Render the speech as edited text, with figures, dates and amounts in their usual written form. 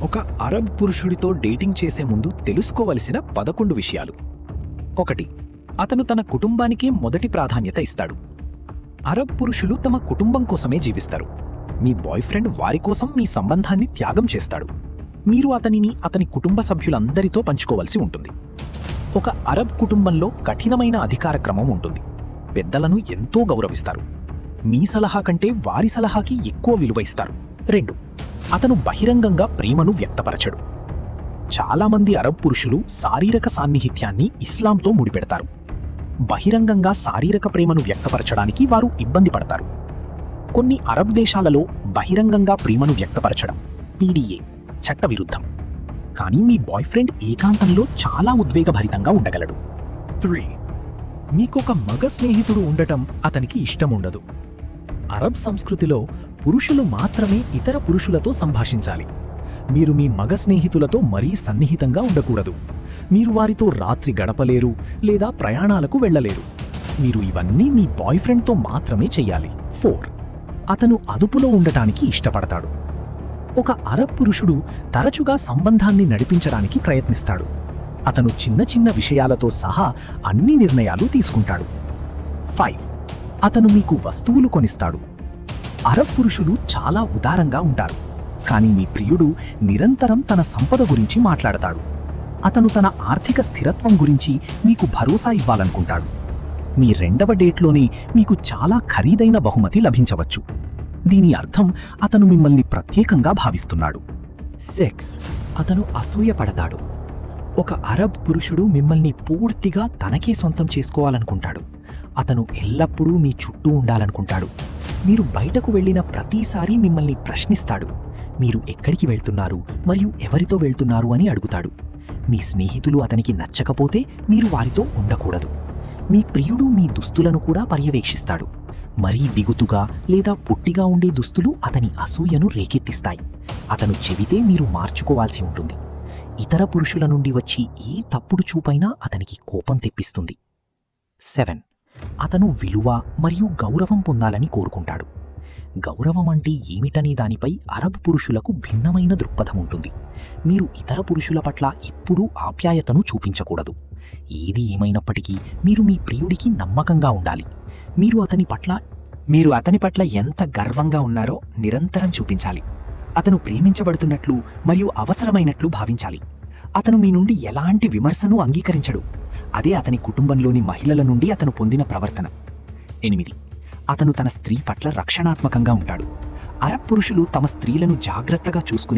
ఒక Arab పురుషుడితో dating చేసే ముందు తెలుసుకోవలసిన 11 విషయాలు. 1. అతను తన కుటుంబానికే మొదటి ప్రాధాన్యత ఇస్తాడు. అరబ్ పురుషులు తమ కుటుంబం కోసమే జీవిస్తారు. మీ బాయ్ ఫ్రెండ్ వారి కోసం మీ సంబంధాన్ని త్యాగం చేస్తాడు. మీరు అతనిని అతని కుటుంబ సభ్యులందరితో పంచుకోవలసి ఉంటుంది. ఒక అరబ్ కుటుంబంలో కఠినమైన అధికార క్రమం ఉంటుంది. పెద్దలను ఎంతో గౌరవిస్తారు. మీ సలహా కంటే వారి సలహాకి ఎక్కువ విలువ ఇస్తారు. 2. అతను బహిరంగంగా ప్రేమను వ్యక్తపరచడు. చాలామంది అరబ్ పురుషులు శారీరక సాన్నిహిత్యాన్ని ఇస్లాంతో ముడిపెడతారు. బహిరంగంగా శారీరక ప్రేమను వ్యక్తపరచడానికి వారు ఇబ్బంది పడతారు. కొన్ని అరబ్ దేశాలలో బహిరంగంగా ప్రేమను వ్యక్తపరచడం PDA చట్టవిరుద్ధం. కానీ మీ బాయ్ ఫ్రెండ్ ఏకాంతంలో చాలా ఉద్వేగభరితంగా ఉండగలడు. 3. మీకొక మగ స్నేహితుడు ఉండటం అతనికి ఇష్టముండదు. అరబ్ సంస్కృతిలో పురుషులు మాత్రమే ఇతర పురుషులతో సంభాషించాలి. మీరు మీ మగ స్నేహితులతో మరీ సన్నిహితంగా ఉండకూడదు. మీరు వారితో రాత్రి గడపలేరు లేదా ప్రయాణాలకు వెళ్ళలేరు. మీరు ఇవన్నీ మీ బాయ్ ఫ్రెండ్తో మాత్రమే చెయ్యాలి. 4. అతను అదుపులో ఉండటానికి ఇష్టపడతాడు. ఒక అరబ్ పురుషుడు తరచుగా సంబంధాన్ని నడిపించడానికి ప్రయత్నిస్తాడు. అతను చిన్న చిన్న విషయాలతో సహా అన్ని నిర్ణయాలు తీసుకుంటాడు. 5. అతను మీకు వస్తువులు కొనిస్తాడు. అరబ్ పురుషులు చాలా ఉదారంగా ఉంటారు. కానీ మీ ప్రియుడు నిరంతరం తన సంపద గురించి మాట్లాడతాడు. అతను తన ఆర్థిక స్థిరత్వం గురించి మీకు భరోసా ఇవ్వాలనుకుంటాడు. మీ 2వ డేట్లోనే మీకు చాలా ఖరీదైన బహుమతి లభించవచ్చు. దీని అర్థం అతను మిమ్మల్ని ప్రత్యేకంగా భావిస్తున్నాడు. 6. అతను అసూయపడతాడు. ఒక అరబ్ పురుషుడు మిమ్మల్ని పూర్తిగా తనకే సొంతం చేసుకోవాలనుకుంటాడు. అతను ఎల్లప్పుడూ మీ చుట్టూ ఉండాలనుకుంటాడు. మీరు బయటకు వెళ్ళిన ప్రతిసారీ మిమ్మల్ని ప్రశ్నిస్తాడు. మీరు ఎక్కడికి వెళ్తున్నారు మరియు ఎవరితో వెళ్తున్నారు అని అడుగుతాడు. మీ స్నేహితులు అతనికి నచ్చకపోతే మీరు వారితో ఉండకూడదు. మీ ప్రియుడు మీ దుస్తులను కూడా పర్యవేక్షిస్తాడు. మరీ బిగుతుగా లేదా పొట్టిగా ఉండే దుస్తులు అతని అసూయను రేకెత్తిస్తాయి. అతను చెబితే మీరు మార్చుకోవాల్సి ఉంటుంది. ఇతర పురుషుల నుండి వచ్చి ఏ తప్పుడు చూపైనా అతనికి కోపం తెప్పిస్తుంది. 7. అతను విలువ మరియు గౌరవం పొందాలని కోరుకుంటాడు. గౌరవం అంటే ఏమిటనే దానిపై అరబ్ పురుషులకు భిన్నమైన దృక్పథం ఉంటుంది. మీరు ఇతర పురుషుల పట్ల ఎప్పుడూ ఆప్యాయతను చూపించకూడదు. ఏది ఏమైనప్పటికీ మీరు మీ ప్రియుడికి నమ్మకంగా ఉండాలి. మీరు అతని పట్ల ఎంత గర్వంగా ఉన్నారో నిరంతరం చూపించాలి. అతను ప్రేమించబడుతున్నట్లు మరియు అవసరమైనట్లు భావించాలి. అతను మీ నుండి ఎలాంటి విమర్శను అంగీకరించడు. అదే అతని కుటుంబంలోని మహిళల నుండి అతను పొందిన ప్రవర్తన. 8. అతను తన స్త్రీ పట్ల రక్షణాత్మకంగా ఉంటాడు. అరబ్ పురుషులు తమ స్త్రీలను జాగ్రత్తగా చూసుకుని